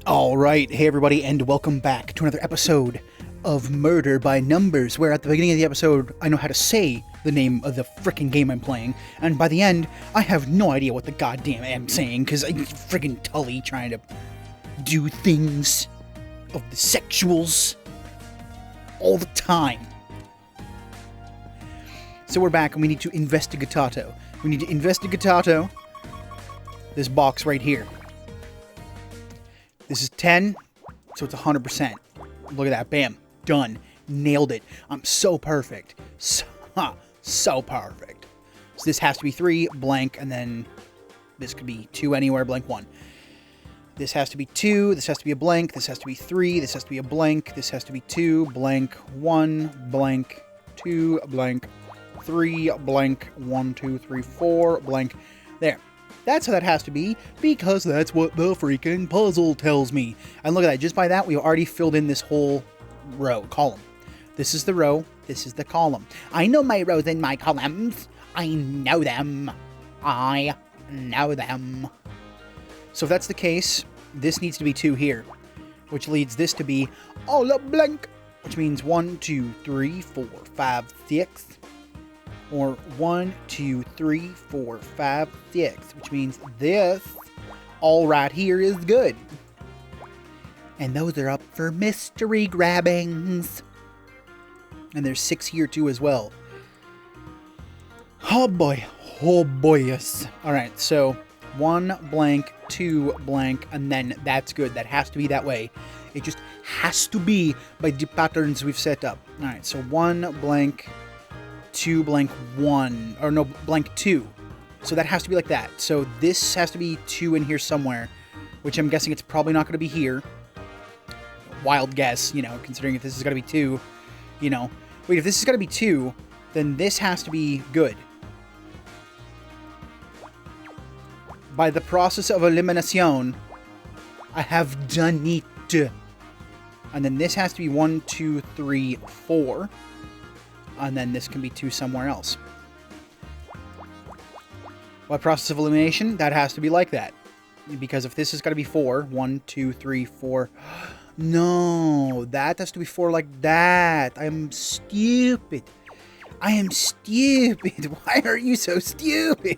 Alright, hey everybody, and welcome back to another episode of Murder by Numbers, where at the beginning of the episode, I know how to say the name of the frickin' game I'm playing, and by the end, I have no idea what the goddamn I'm saying, because I'm frickin' Tully trying to do things of the sexuals all the time. So we're back, and we need to investigatato. We need to investigatato this box right here. This is 10, so it's 100%. Look at that. Bam. Done. Nailed it. I'm so perfect. So perfect. So this has to be 3, blank, and then this could be 2 anywhere, blank 1. This has to be 2, this has to be a blank, this has to be 3, this has to be a blank, this has to be 2, blank, 1, blank, 2, blank, 3, blank, 1, 2, 3, 4, blank. There. That's how that has to be, because that's what the freaking puzzle tells me. And look at that, just by that, we've already filled in this whole column. This is the row, this is the column. I know my rows and my columns. I know them. I know them. So if that's the case, this needs to be 2 here, which leads this to be all a blank, which means 1, 2, 3, 4, 5, 6. Or 1, 2, 3, 4, 5, 6, which means this all right here is good. And those are up for mystery grabbings. And there's 6 here too as well. Oh boy, yes. Alright, so 1 blank, 2 blank, and then that's good. That has to be that way. It just has to be by the patterns we've set up. Alright, so 1 blank, 2 blank 1, or no, blank 2. So that has to be like that. So this has to be 2 in here somewhere, which I'm guessing it's probably not going to be here. Wild guess, you know, considering if this is going to be 2, you know. Wait, if this is going to be 2, then this has to be good. By the process of elimination, I have done it. And then this has to be 1, 2, 3, 4. And then this can be 2 somewhere else. By process of elimination, that has to be like that. Because if this is going to be 4, 1, 2, 3, 4. No, that has to be 4 like that. I'm stupid. I am stupid. Why are you so stupid?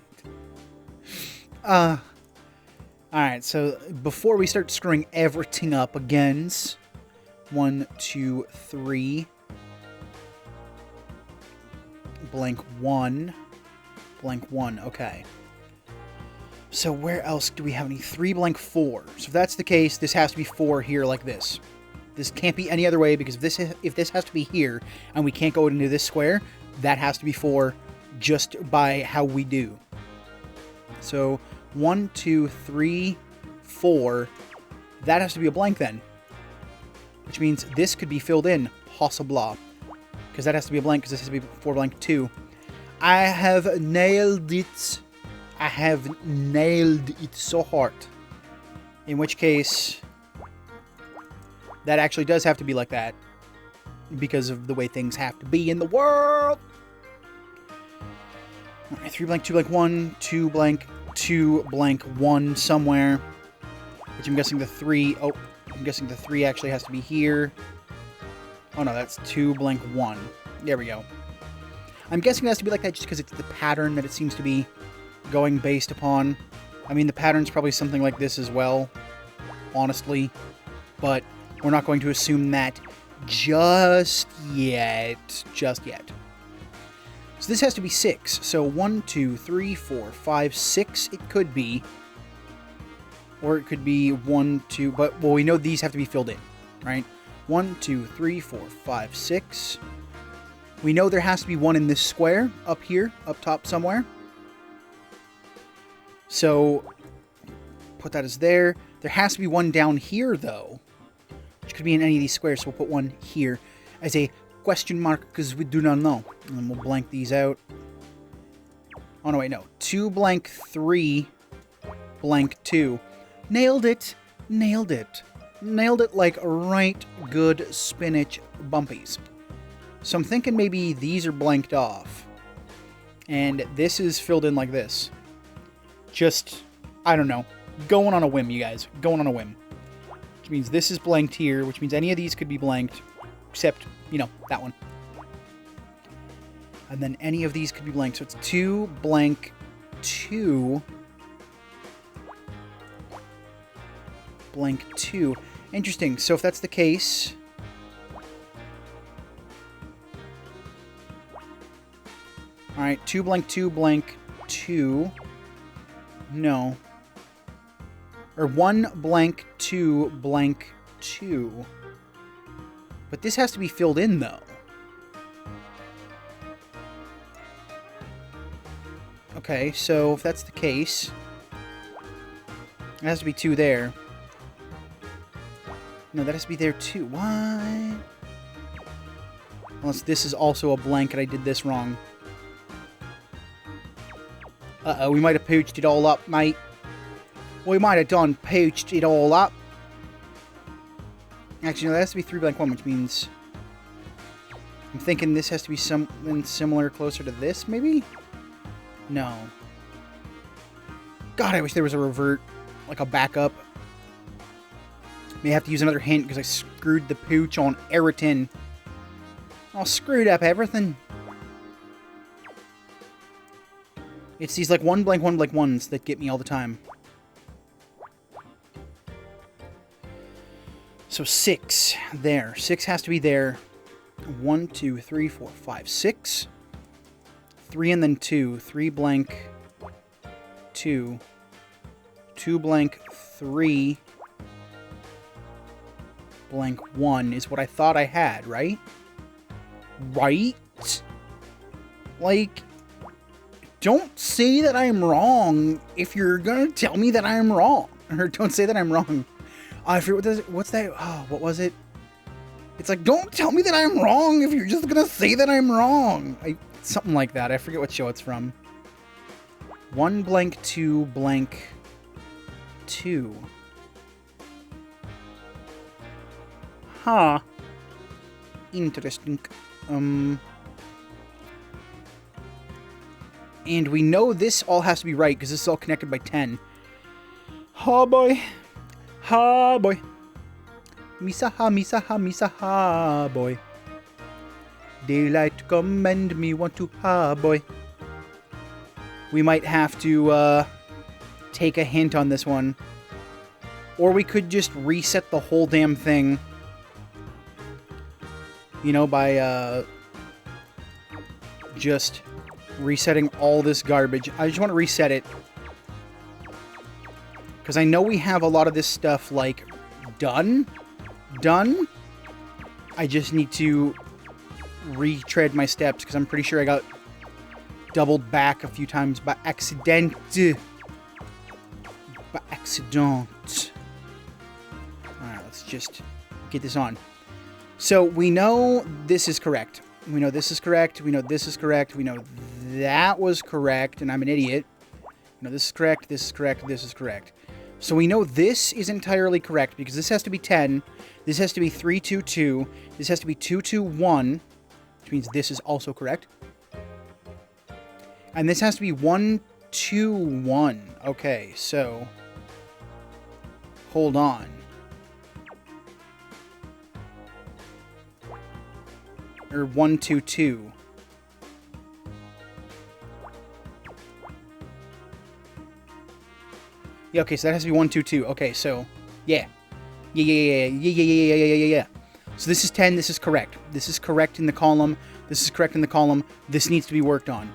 Alright, so before we start screwing everything up again, 1, 2, 3. Blank 1. Blank 1. Okay. So where else do we have any? 3 blank 4. So if that's the case, this has to be 4 here like this. This can't be any other way, because if this has to be here and we can't go into this square, that has to be 4 just by how we do. So 1, 2, 3, 4. That has to be a blank then. Which means this could be filled in. Possibly. Because that has to be a blank, because this has to be 4 blank 2. I have nailed it. I have nailed it so hard. In which case, that actually does have to be like that. Because of the way things have to be in the world. Alright, 3 blank, 2 blank, 1, 2 blank, 2 blank, 1 somewhere. Which I'm guessing the 3... Oh, I'm guessing the 3 actually has to be here. Oh no, that's 2 blank 1. There we go. I'm guessing it has to be like that just because it's the pattern that it seems to be going based upon. I mean, the pattern's probably something like this as well, honestly. But we're not going to assume that just yet. Just yet. So this has to be 6. So 1, 2, 3, 4, 5, 6 it could be. Or it could be 1, 2, but, well, we know these have to be filled in, right? 1, 2, 3, 4, 5, 6. We know there has to be 1 in this square, up here, up top somewhere. So, put that as there. There has to be 1 down here, though. Which could be in any of these squares, so we'll put 1 here as a question mark, because we do not know. And then we'll blank these out. Oh, no, wait, no. 2 blank 3 blank 2. Nailed it. Nailed it. Nailed it like right good spinach bumpies. So I'm thinking maybe these are blanked off. And this is filled in like this. Just I don't know. Going on a whim, you guys. Going on a whim. Which means this is blanked here, which means any of these could be blanked, except, you know, that one. And then any of these could be blanked. So it's 2, blank, 2, blank, 2. Interesting. So if that's the case... Alright, 2, blank, 2, blank, 2. No. Or 1, blank, 2, blank, 2. But this has to be filled in, though. Okay, so if that's the case... It has to be 2 there. No, that has to be there, too. What? Unless this is also a blank and I did this wrong. Uh-oh, we might have pooched it all up, mate. We might have done pooched it all up. Actually, no, that has to be 3, blank, 1, which means... I'm thinking this has to be something similar, closer to this, maybe? No. God, I wish there was a revert. Like a backup. May have to use another hint because I screwed the pooch on Eriton. Oh, screwed up everything. It's these like 1, blank, 1, blank, 1s that get me all the time. So 6 there. 6 has to be there. 1, 2, 3, 4, 5, 6. 3 and then 2. 3 blank 2. 2 blank 3 blank 1 is what I thought I had, right? Right? Like, don't say that I'm wrong if you're gonna tell me that I'm wrong. Or don't say that I'm wrong. I forget what's that? Oh, what was it? It's like, don't tell me that I'm wrong if you're just gonna say that I'm wrong. Something like that. I forget what show it's from. 1 blank 2 blank 2. Huh. Interesting. And we know this all has to be right because this is all connected by 10. Oh boy. Ha boy. Misaha, misaha, misaha boy. Daylight come and me want to ha boy. We might have to take a hint on this one. Or we could just reset the whole damn thing. You know, by just resetting all this garbage. I just want to reset it. Because I know we have a lot of this stuff, like, done. I just need to retread my steps, because I'm pretty sure I got doubled back a few times by accident. By accident. Alright, let's just get this on. So, we know this is correct. We know this is correct. We know this is correct. We know that was correct, and I'm an idiot. We know this is correct, this is correct, this is correct. So we know this is entirely correct, because this has to be 10, this has to be 3, 2, 2, this has to be 2, 2, 1, which means this is also correct. And this has to be 1, 2, 1. Okay, so... hold on. Or 1, 2, 2. Yeah, okay, so that has to be 1, 2, 2. Okay, so, yeah. Yeah. So this is 10, this is correct. This is correct in the column. This is correct in the column. This needs to be worked on.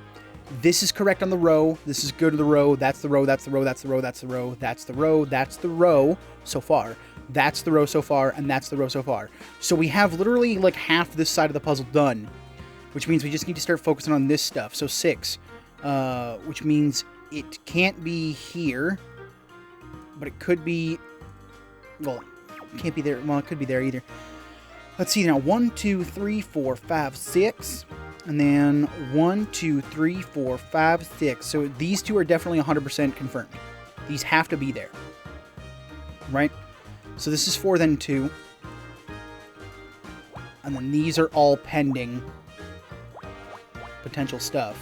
This is correct on the row. This is good to the row. That's the row, that's the row, that's the row, that's the row, that's the row, that's the row so far. That's the row so far, and that's the row so far. So we have literally like half this side of the puzzle done, which means we just need to start focusing on this stuff. So 6, which means it can't be here. But it could be, well, it can't be there. Well, it could be there either. Let's see now. 1, 2, 3, 4, 5, 6. And then 1, 2, 3, 4, 5, 6. So these two are definitely 100% confirmed. These have to be there. Right? So this is 4, then 2. And then these are all pending potential stuff.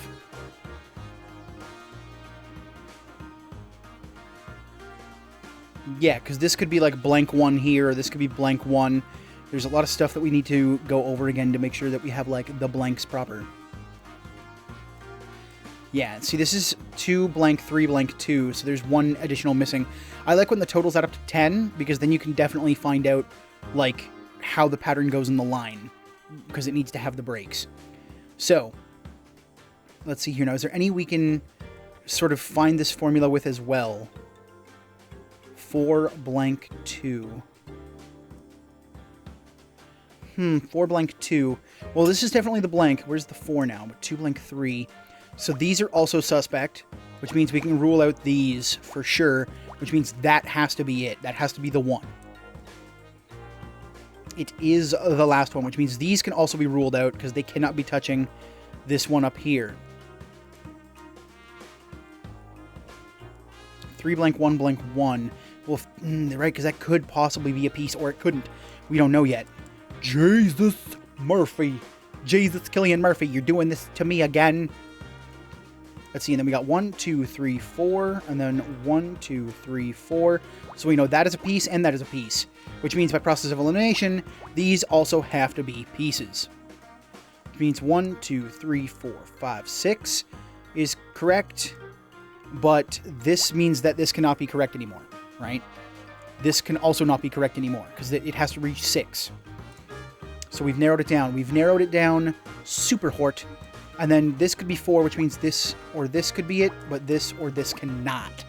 Yeah, because this could be like blank 1 here, or this could be blank 1. There's a lot of stuff that we need to go over again to make sure that we have like the blanks proper. Yeah, see, this is 2 blank 3 blank 2, so there's 1 additional missing. I like when the totals add up to 10, because then you can definitely find out like how the pattern goes in the line, because it needs to have the breaks. So let's see here now. Is there any we can sort of find this formula with as well? 4 blank 2. 4 blank 2. Well, this is definitely the blank. Where's the 4 now? 2 blank 3. So these are also suspect, which means we can rule out these for sure, which means that has to be it. That has to be the 1. It is the last one, which means these can also be ruled out because they cannot be touching this one up here. 3 blank 1 blank 1. Well, right, because that could possibly be a piece, or it couldn't. We don't know yet. Jesus Murphy. Jesus Killian Murphy, you're doing this to me again. Let's see, and then we got 1, 2, 3, 4, and then 1, 2, 3, 4. So we know that is a piece, and that is a piece. Which means by process of elimination, these also have to be pieces. Which means 1, 2, 3, 4, 5, 6 is correct. But this means that this cannot be correct anymore, right? This can also not be correct anymore, because it has to reach 6. So we've narrowed it down. We've narrowed it down super hort. And then this could be 4, which means this or this could be it, but this or this cannot.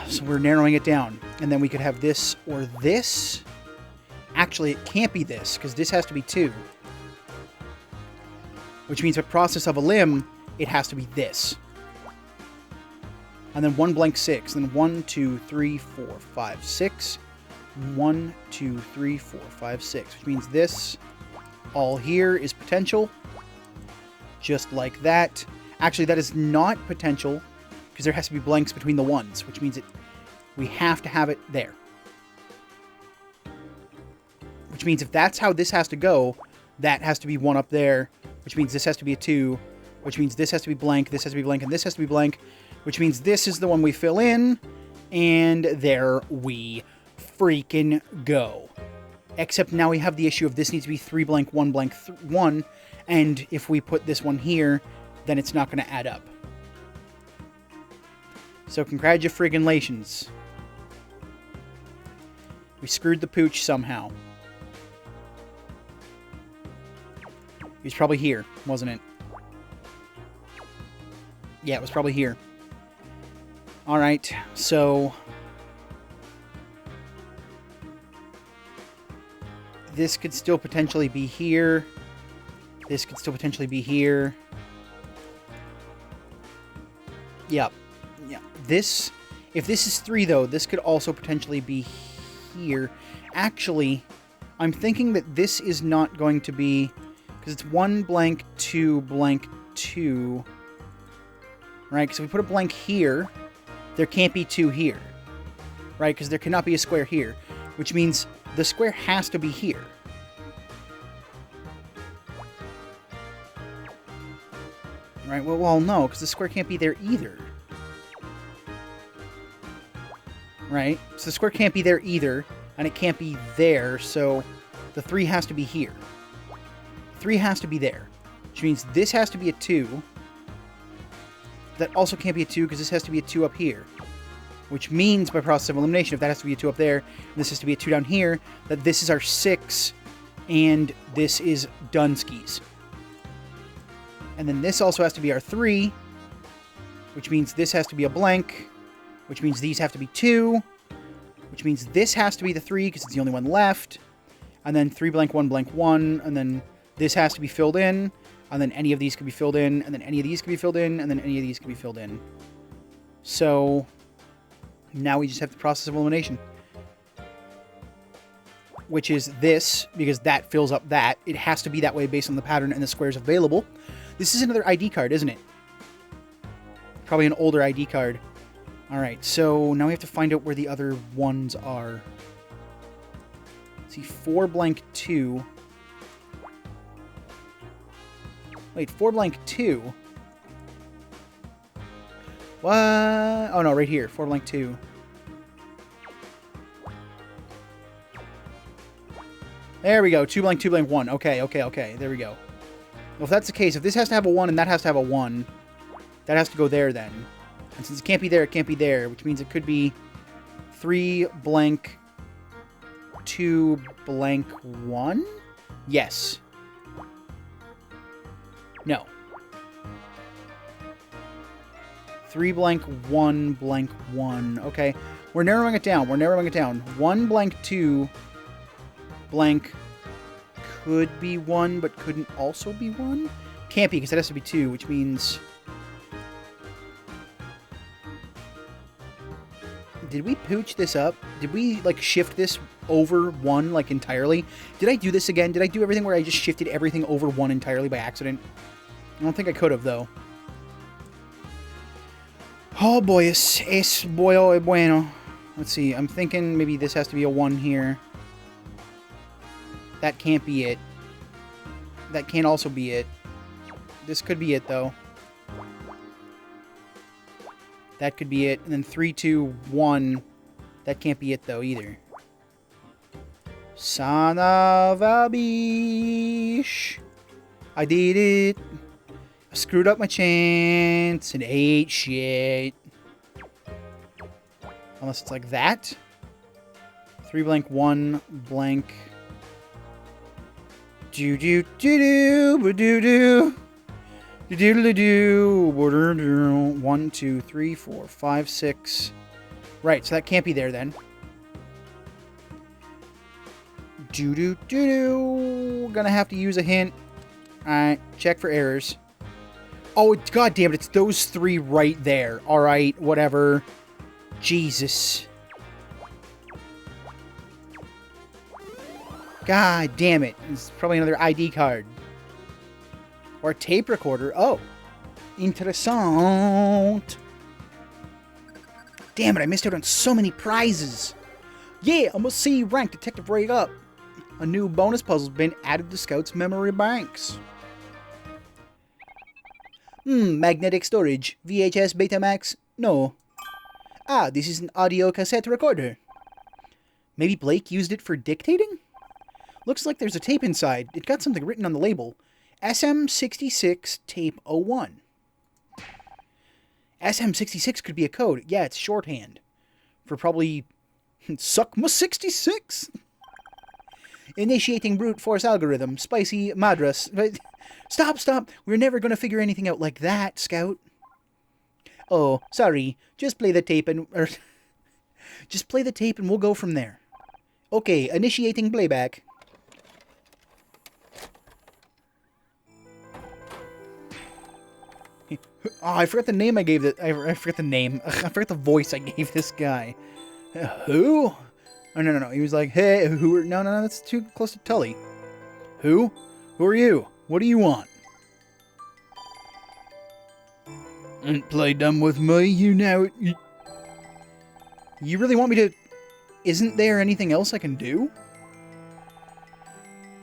So we're narrowing it down. And then we could have this or this. Actually, it can't be this, because this has to be 2. Which means by process of a limb, it has to be this. And then 1 blank 6. Then 1, 2, 3, 4, 5, 6. 1, 2, 3, 4, 5, 6. Which means this all here is potential. Just like that. Actually, that is not potential, because there has to be blanks between the 1s, which means we have to have it there. Which means if that's how this has to go, that has to be 1 up there, which means this has to be a 2, which means this has to be blank, this has to be blank, and this has to be blank, which means this is the one we fill in, and there we freaking go. Except now we have the issue of this needs to be 3 blank 1 blank 1, and if we put this one here, then it's not going to add up. So congratulations. We screwed the pooch somehow. He was probably here, wasn't it? Yeah, it was probably here. Alright, so this could still potentially be here. This could still potentially be here. Yep. Yeah. This, if this is 3 though, this could also potentially be here. Actually, I'm thinking that this is not going to be, because it's 1 blank 2 blank 2. Right? Because if we put a blank here, there can't be 2 here. Right? Because there cannot be a square here. Which means the square has to be here. Right? Well, no, because the square can't be there either. Right? So the square can't be there either, and it can't be there, so the 3 has to be here. 3 has to be there, which means this has to be a 2. That also can't be a 2, because this has to be a 2 up here. Which means, by process of elimination, if that has to be a 2 up there, and this has to be a 2 down here, that this is our 6, and this is Dunskies. And then this also has to be our 3, which means this has to be a blank, which means these have to be 2, which means this has to be the 3, because it's the only one left, and then 3 blank 1 blank 1, and then this has to be filled in, and then any of these can be filled in, and then any of these can be filled in, and then any of these can be filled in. So now we just have the process of elimination, which is this, because that fills up that. It has to be that way based on the pattern and the squares available. This is another ID card, isn't it? Probably an older ID card. Alright, so now we have to find out where the other ones are. Let's see, 4 blank 2. Wait, 4 blank 2? What? Oh no, right here, 4 blank 2. There we go. 2 blank, 2 blank, 1. Okay, okay, okay. There we go. Well, if that's the case, if this has to have a 1 and that has to have a 1, that has to go there then. And since it can't be there, it can't be there, which means it could be 3 blank, 2 blank, 1? Yes. No. 3 blank, 1 blank, 1. Okay. We're narrowing it down. We're narrowing it down. 1 blank, 2 blank could be 1, but couldn't also be 1? Can't be, because that has to be 2, which means... Did we pooch this up? Did we, like, shift this over 1, like, entirely? Did I do this again? Did I do everything where I just shifted everything over 1 entirely by accident? I don't think I could have, though. Oh, boy, es bueno. Let's see, I'm thinking maybe this has to be a 1 here. That can't be it. That can't also be it. This could be it, though. That could be it. And then 3, 2, 1. That can't be it, though, either. Son of a bitch. I did it. I screwed up my chance and ate shit. Unless it's like that. 3 blank, 1 blank. Do do do do do do. Do do do. 1, 2, 3, 4, 5, 6. Right, so that can't be there then. Do do do do. Gonna have to use a hint. Alright, check for errors. Oh, god damn it, it's those 3 right there. Alright, whatever. Jesus. God damn it. It's probably another ID card. Or a tape recorder. Oh. Interessant. Damn it, I missed out on so many prizes. Yeah, I must see rank Detective Ray up. A new bonus puzzle's been added to Scout's memory banks. Magnetic storage. VHS Betamax? No. Ah, this is an audio cassette recorder. Maybe Blake used it for dictating? Looks like there's a tape inside. It got something written on the label. SM66 Tape 01. SM66 could be a code. Yeah, it's shorthand. For probably... Suckma 66? Initiating brute force algorithm. Spicy Madras. Stop, stop. We're never going to figure anything out like that, Scout. Oh, sorry. Just play the tape and... just play the tape and we'll go from there. Okay, initiating playback. Oh, I forgot the name I gave it. I forgot the name. I forgot the voice I gave this guy. Who? Oh, no. He was like, hey, who are... No, that's too close to Tully. Who? Who are you? What do you want? Ain't play dumb with me, you know it. You really want me to... Isn't there anything else I can do?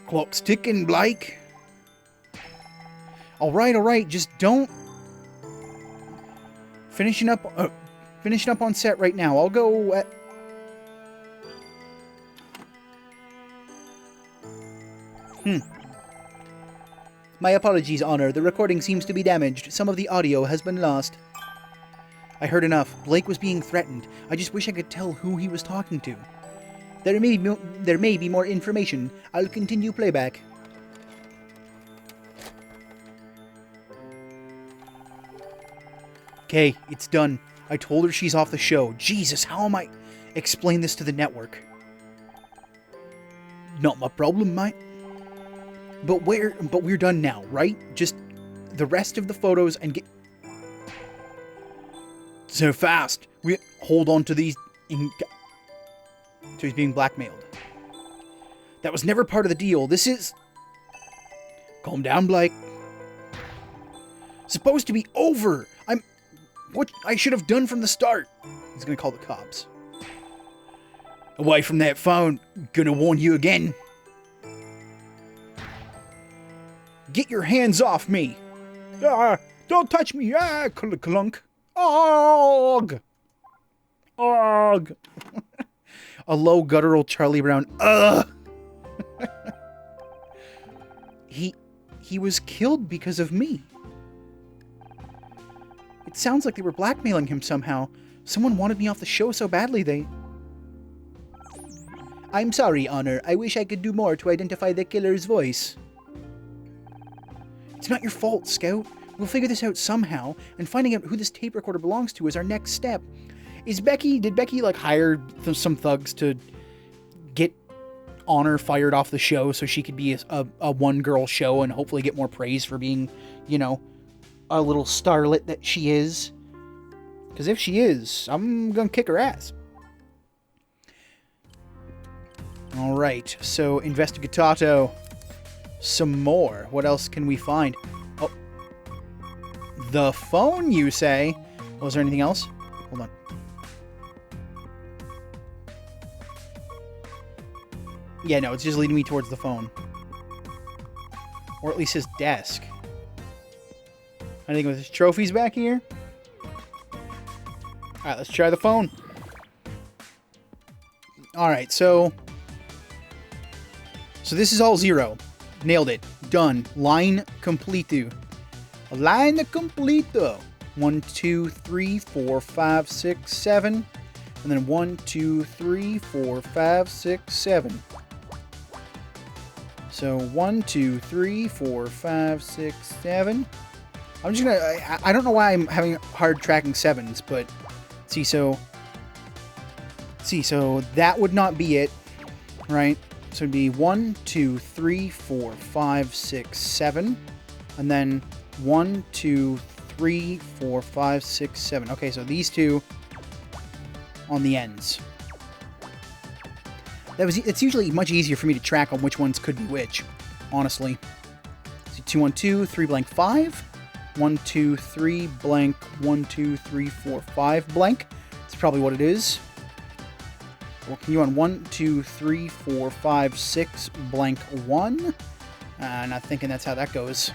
Clock's ticking, Blake. Alright, just don't... Finishing up on set right now. I'll go at... My apologies, Honor. The recording seems to be damaged. Some of the audio has been lost. I heard enough. Blake was being threatened. I just wish I could tell who he was talking to. There may be more information. I'll continue playback. Okay, it's done. I told her she's off the show. Jesus, how am I... Explain this to the network. Not my problem, mate. But we're done now, right? Just the rest of the photos and get... So fast. We hold on to these... So he's being blackmailed. That was never part of the deal. This is... Calm down, Blake. Supposed to be over. What I should have done from the start. He's gonna call the cops. Away from that phone. Gonna warn you again. Get your hands off me. Don't touch me. Clunk. Og. Og. A low guttural Charlie Brown. Ugh. He was killed because of me. It sounds like they were blackmailing him somehow. Someone wanted me off the show so badly they... I'm sorry, Honor. I wish I could do more to identify the killer's voice. It's not your fault, Scout. We'll figure this out somehow, and finding out who this tape recorder belongs to is our next step. Did Becky, like, hire some thugs to get Honor fired off the show so she could be a one-girl show and hopefully get more praise for being, you know, a little starlet that she is? Because if she is, I'm gonna kick her ass. Alright, so Investigatato. Some more. What else can we find? Oh. The phone, you say? Oh, is there anything else? Hold on. Yeah, no, it's just leading me towards the phone. Or at least his desk. Anything with his trophies back here? Alright, let's try the phone. Alright, so this is all 0. Nailed it. Done. Line completo. Line completo. 1, 2, 3, 4, 5, 6, 7. And then 1, 2, 3, 4, 5, 6, 7. So 1, 2, 3, 4, 5, 6, 7. I'm just gonna... I don't know why I'm having hard tracking 7s, but... So that would not be it, right? So it'd be 1, 2, 3, 4, 5, 6, 7. And then 1, 2, 3, 4, 5, 6, 7. Okay, so these two on the ends. It's usually much easier for me to track on which ones could be which, honestly. So 2, 1, 2, 3 blank 5. 1, 2, 3 blank 1, 2, 3, 4, 5 blank. That's probably what it is. We'll continue on 1, 2, 3, 4, 5, 6 blank 1. Not thinking that's how that goes.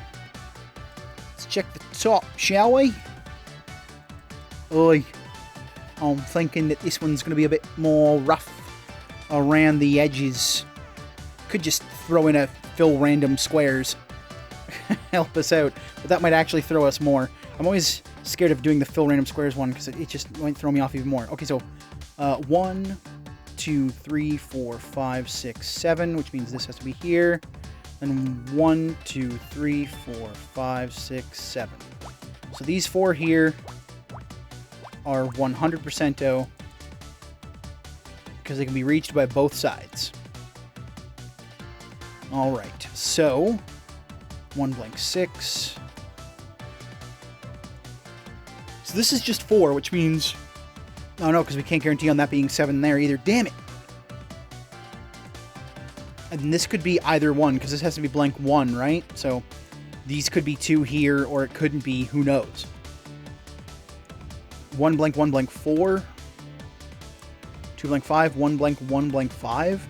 Let's check the top, shall we? Oi. I'm thinking that this one's going to be a bit more rough around the edges. Could just throw in a fill random squares. Help us out. But that might actually throw us more. I'm always scared of doing the fill random squares one because it just might throw me off even more. Okay, so 1, 2, 3, 4, 5, 6, 7, which means this has to be here. And 1, 2, 3, 4, 5, 6, 7. So these 4 here are 100%o because they can be reached by both sides. Alright, so 1 blank 6. So this is just 4, which means... Oh no, because we can't guarantee on that being 7 there either. Damn it! And this could be either one, because this has to be blank 1, right? So these could be 2 here, or it couldn't be. Who knows? 1 blank 4. 2 blank 5. 1 blank 5.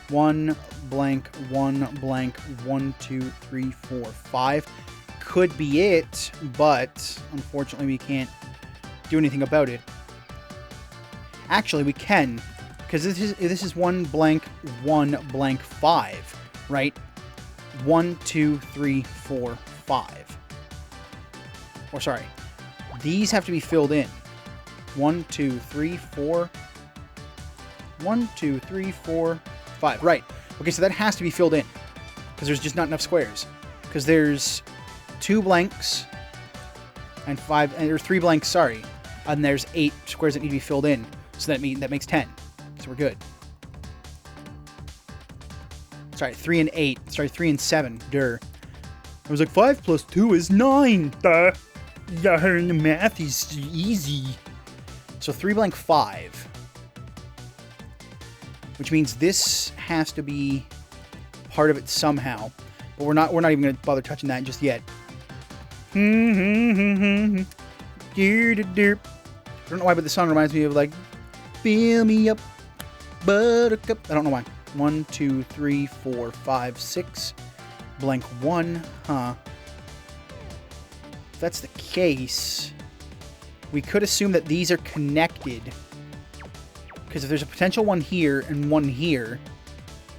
1 blank 1, 2, 3, 4, 5. Could be it, but unfortunately we can't do anything about it. Actually, we can, because this is 1 blank 5, right? 1, 2, 3, 4, 5. Or sorry, these have to be filled in. 1, 2, 3, 4. 1, 2, 3, 4, 5. Right. Okay, so that has to be filled in because there's just not enough squares. Because there's 2 blanks and 5, and there's 3 blanks. Sorry, and there's 8 squares that need to be filled in. So that makes 10. So we're good. Sorry, 3 and 8. Sorry, 3 and 7. Durr. I was like, 5 plus 2 is 9. Duh. Yeah, the math is easy. So 3 blank 5. Which means this has to be part of it somehow. But we're not even going to bother touching that just yet. I don't know why, but the song reminds me of like, fill me up, buttercup. I don't know why. 1, 2, 3, 4, 5, 6. Blank 1. Huh. If that's the case, we could assume that these are connected. Because if there's a potential one here and one here,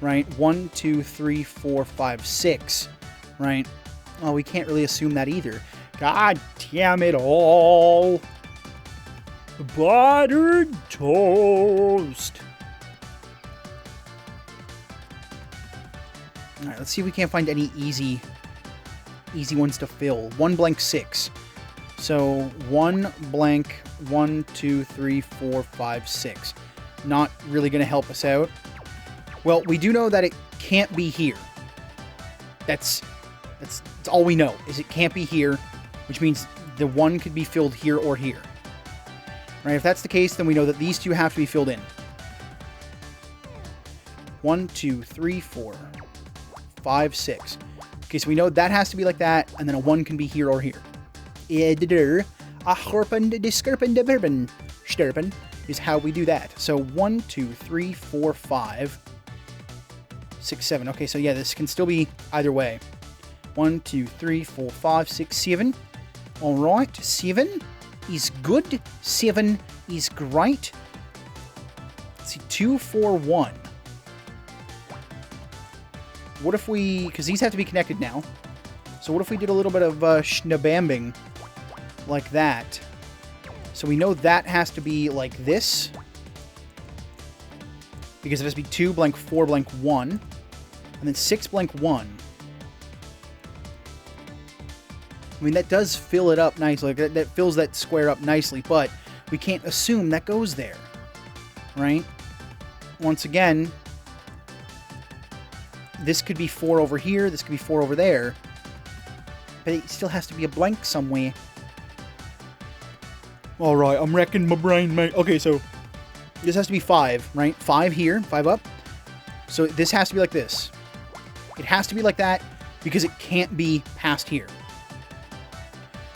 right? 1, 2, 3, 4, 5, 6, right? Oh, we can't really assume that either. God damn it all. Buttered toast. All right, let's see if we can't find any easy ones to fill. 1 blank 6. So 1 blank 1, 2, 3, 4, 5, 6. Not really going to help us out. Well, we do know that it can't be here. That's all we know, is it can't be here, which means the 1 could be filled here or here. Right? If that's the case, then we know that these two have to be filled in. 1, 2, 3, 4, 5, 6. Okay, so we know that has to be like that, and then a 1 can be here or here. Editor, a horpen, de skirpen, de verben, sterpen is how we do that. So 1, 2, 3, 4, 5, 6, 7. Okay, so yeah, this can still be either way. 1, 2, 3, 4, 5, 6, 7. All right, 7 is good. 7 is great. Let's see, 2, 4, 1. What if we... Because these have to be connected now. So what if we did a little bit of schnabambing like that? So we know that has to be like this. Because it has to be 2 blank 4 blank 1. And then 6 blank 1. I mean, that does fill it up nicely. That fills that square up nicely. But we can't assume that goes there. Right? Once again... This could be 4 over here. This could be 4 over there. But it still has to be a blank somewhere. Alright, I'm wrecking my brain, mate. Okay, so this has to be 5, right? 5 here, 5 up. So this has to be like this. It has to be like that because it can't be past here.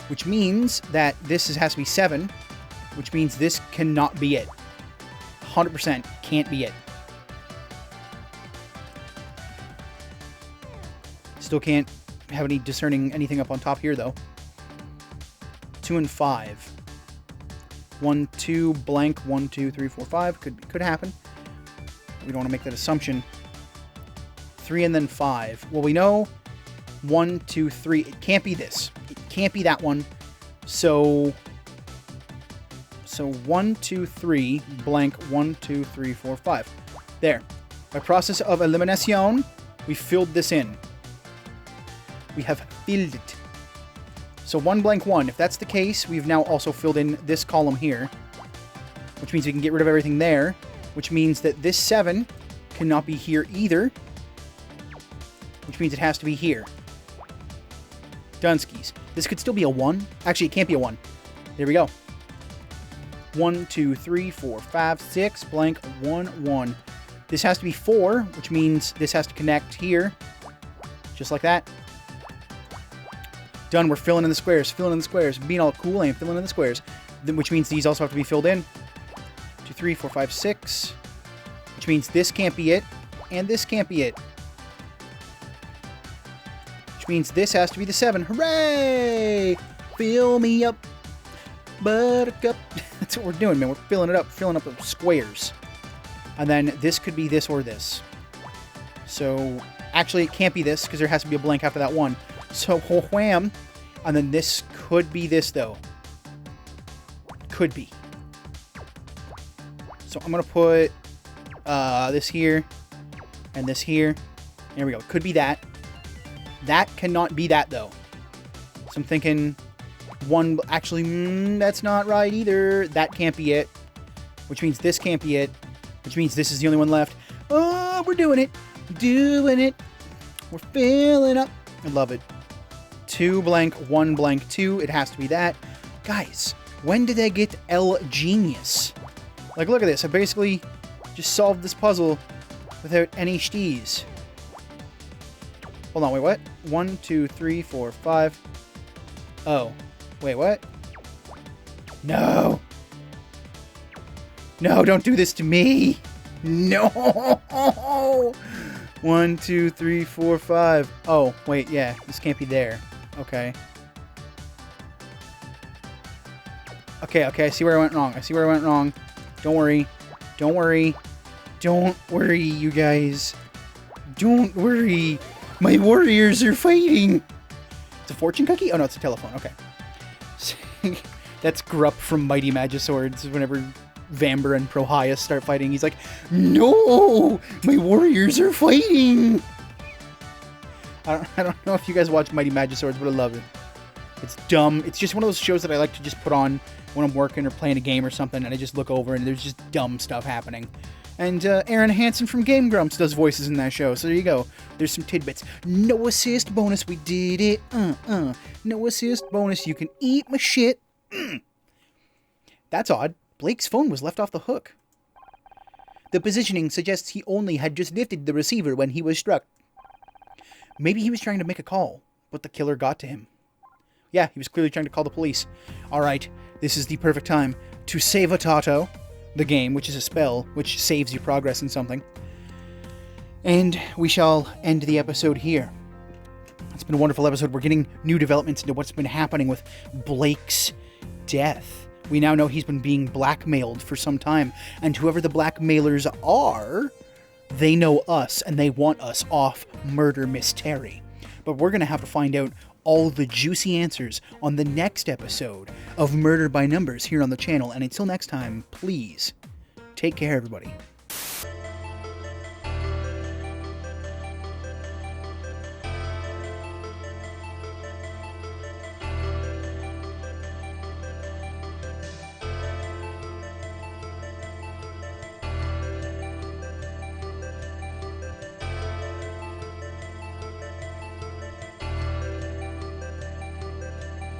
Which means that this has to be 7, which means this cannot be it. 100% can't be it. Still can't have any discerning anything up on top here, though. 2 and 5. 1, 2, blank, 1, 2, 3, 4, 5. Could happen. We don't want to make that assumption. 3 and then 5. Well, we know 1, 2, 3. It can't be this. It can't be that one. So 1, 2, 3, blank, 1, 2, 3, 4, 5. There. By process of elimination, we filled this in. We have filled it. So 1 blank 1. If that's the case, we've now also filled in this column here. Which means we can get rid of everything there. Which means that this 7 cannot be here either. Which means it has to be here. Dunskies. This could still be a 1. Actually, it can't be a 1. There we go. 1, 2, 3, 4, 5, 6, blank, 1, 1. This has to be 4, which means this has to connect here. Just like that. Done. We're filling in the squares. Filling in the squares. Being all cool and filling in the squares. Which means these also have to be filled in. 2, 3, 4, 5, 6. Which means this can't be it. And this can't be it. Which means this has to be the 7. Hooray! Fill me up. Buttercup. That's what we're doing, man. We're filling it up. Filling up the squares. And then this could be this or this. So, actually, it can't be this because there has to be a blank after that 1. So, wham. And then this could be this, though. Could be. So, I'm going to put this here and this here. There we go. Could be that. That cannot be that, though. So, I'm thinking 1... Actually, that's not right either. That can't be it. Which means this can't be it. Which means this is the only one left. Oh, we're doing it. Doing it. We're filling up. I love it. 2 blank, 1 blank, 2. It has to be that. Guys, when did I get El Genius? Like, look at this. I basically just solved this puzzle without any stees. Hold on, wait, what? 1, 2, 3, 4, 5. Oh. Wait, what? No! No, don't do this to me! No! 1, 2, 3, 4, 5. Oh, wait, yeah. This can't be there. Okay. Okay, I see where I went wrong. I see where I went wrong. Don't worry. Don't worry. Don't worry, you guys. Don't worry. My warriors are fighting. It's a fortune cookie? Oh, no, it's a telephone. Okay. That's Grupp from Mighty Magiswords. Whenever Vamber and Prohias start fighting, he's like, no, my warriors are fighting. I don't know if you guys watch Mighty Magiswords, but I love it. It's dumb. It's just one of those shows that I like to just put on when I'm working or playing a game or something, and I just look over and there's just dumb stuff happening. And Aaron Hansen from Game Grumps does voices in that show, so there you go. There's some tidbits. No assist bonus, we did it. No assist bonus, you can eat my shit. That's odd. Blake's phone was left off the hook. The positioning suggests he only had just lifted the receiver when he was struck. Maybe he was trying to make a call, but the killer got to him. Yeah, he was clearly trying to call the police. Alright, this is the perfect time to save a Tato, the game, which is a spell which saves your progress in something. And we shall end the episode here. It's been a wonderful episode. We're getting new developments into what's been happening with Blake's death. We now know he's been being blackmailed for some time, and whoever the blackmailers are, they know us, and they want us off Murder Mystery. But we're going to have to find out all the juicy answers on the next episode of Murder by Numbers here on the channel. And until next time, please take care, everybody.